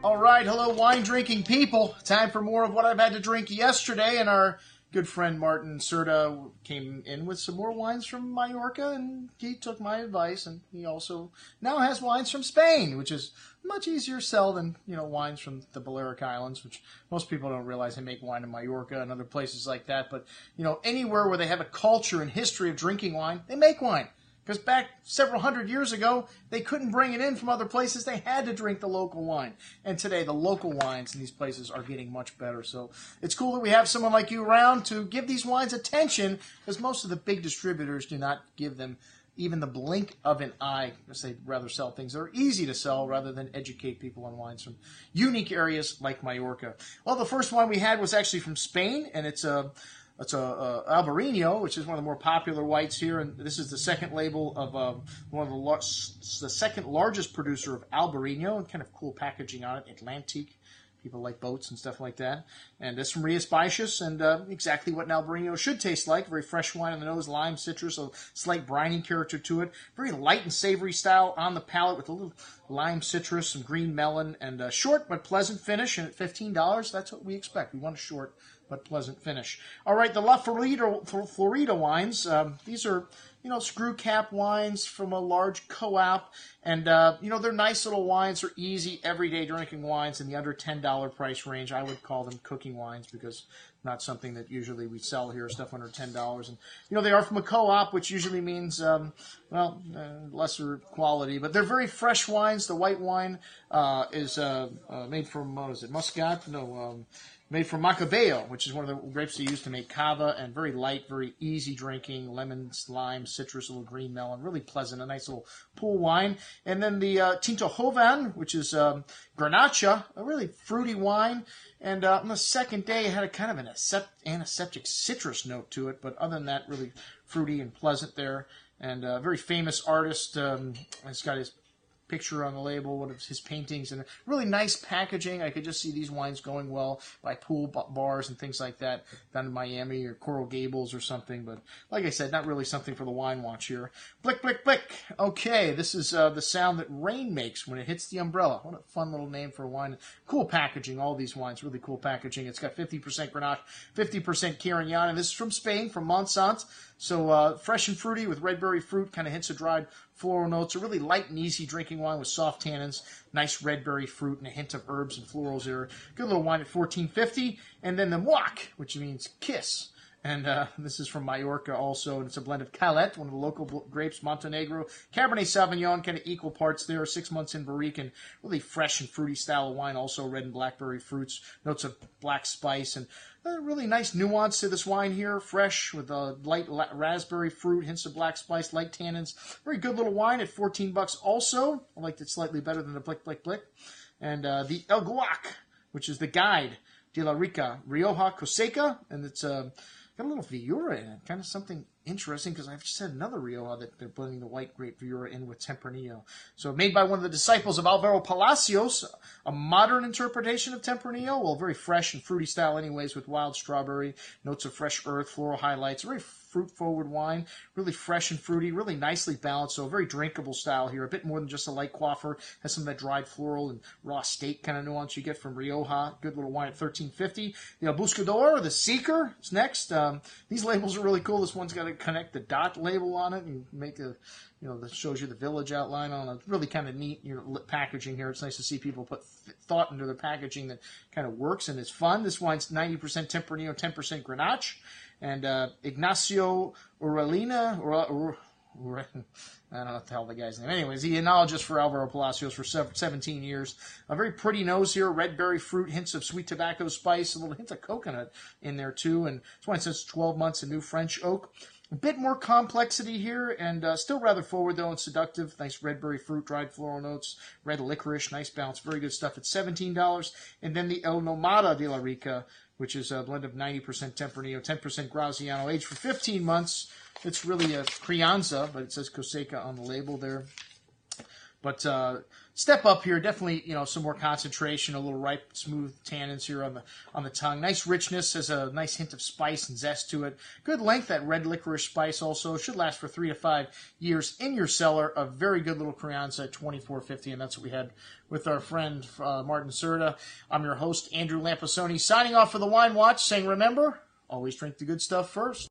All right, hello wine drinking people. Time for more of what I've had to drink yesterday, and our good friend Martin Serta came in with some more wines from Mallorca, and he took my advice, and he also now has wines from Spain, which is much easier to sell than, wines from the Balearic Islands, which most people don't realize they make wine in Mallorca and other places like that. But, anywhere where they have a culture and history of drinking wine, they make wine. Because back several hundred years ago, they couldn't bring it in from other places. They had to drink the local wine. And today, the local wines in these places are getting much better. So it's cool that we have someone like you around to give these wines attention, because most of the big distributors do not give them even the blink of an eye, because they'd rather sell things that are easy to sell rather than educate people on wines from unique areas like Mallorca. Well, the first wine we had was actually from Spain, and it's a Albarino, which is one of the more popular whites here, and this is the second label of one of the second largest producer of Albarino, and kind of cool packaging on it, Atlantique. People like boats and stuff like that. And this from Ria Spicious, and exactly what an Albarino should taste like. Very fresh wine on the nose, lime, citrus, a slight briny character to it. Very light and savory style on the palate with a little lime, citrus, some green melon, and a short but pleasant finish. And at $15, that's what we expect. We want a short but pleasant finish. All right, the La Florida wines. These are, screw cap wines from a large co-op. And, they're nice little wines. They're easy, everyday drinking wines in the under $10 price range. I would call them cooking wines because not something that usually we sell here, stuff under $10. And, they are from a co-op, which usually means, lesser quality. But they're very fresh wines. The white wine is made from, Muscat? No, made from Macabeo, which is one of the grapes they use to make cava, and very light, very easy drinking, lemons, lime, citrus, a little green melon, really pleasant, a nice little pool wine. And then the Tinto Joven, which is Grenache, a really fruity wine. And on the second day, it had a kind of an antiseptic citrus note to it, but other than that, really fruity and pleasant there. And a very famous artist has got his picture on the label, one of his paintings, and really nice packaging. I could just see these wines going well by pool bars and things like that down in Miami or Coral Gables or something. But like I said, not really something for the wine watch here. Blick, blick, blick. Okay, this is the sound that rain makes when it hits the umbrella. What a fun little name for a wine. Cool packaging, all these wines, really cool packaging. It's got 50% Grenache, 50% Carignan, and this is from Spain, from Montsant. So fresh and fruity with red berry fruit, kind of hints of dried floral notes. A really light and easy drinking wine with soft tannins, nice red berry fruit, and a hint of herbs and florals there. Good little wine at $14.50. And then the Muac, which means kiss. And this is from Mallorca also, and it's a blend of Calette, one of the local grapes, Montenegro, Cabernet Sauvignon, kind of equal parts there, 6 months in barrique, and really fresh and fruity style of wine, also red and blackberry fruits, notes of black spice, and a really nice nuance to this wine here, fresh with a light raspberry fruit, hints of black spice, light tannins. Very good little wine at $14 also. I liked it slightly better than the Blick, Blick, Blick. And the El Guac, which is the guide de la Rica, Rioja Coseca, and it's got a little Viura in it, kind of something interesting, because I've just had another Rioja that they're blending the white grape Viura in with Tempranillo. So made by one of the disciples of Alvaro Palacios, a modern interpretation of Tempranillo, well, very fresh and fruity style anyways, with wild strawberry, notes of fresh earth, floral highlights, very fruit-forward wine, really fresh and fruity, really nicely balanced, so a very drinkable style here, a bit more than just a light quafford, has some of that dried floral and raw steak kind of nuance you get from Rioja. Good little wine at $13.50. The El Buscador, the Seeker, is next. These labels are really cool. This one's got to connect the dot label on it and make a, that shows you the village outline on it. Really kind of neat, packaging here. It's nice to see people put thought into their packaging that kind of works and is fun. This wine's 90% Tempranillo, 10% Grenache. And Ignacio Uralina, I don't know what the hell the guy's name. Anyways, he enologist for Alvaro Palacios for 17 years. A very pretty nose here, red berry fruit, hints of sweet tobacco spice, a little hint of coconut in there too. And this wine says 12 months in new French oak. A bit more complexity here, and still rather forward, though, and seductive. Nice red berry fruit, dried floral notes, red licorice, nice balance, very good stuff at $17. And then the El Nomada de la Rica, which is a blend of 90% Tempranillo, 10% Graziano, aged for 15 months. It's really a Crianza, but it says Coseca on the label there. But step up here. Definitely, some more concentration, a little ripe, smooth tannins here on the tongue. Nice richness, has a nice hint of spice and zest to it. Good length, that red licorice spice also. Should last for 3 to 5 years in your cellar. A very good little Crianza at $24.50, and that's what we had with our friend Martin Serta. I'm your host, Andrew Lamposoni, signing off for the Wine Watch, saying remember, always drink the good stuff first.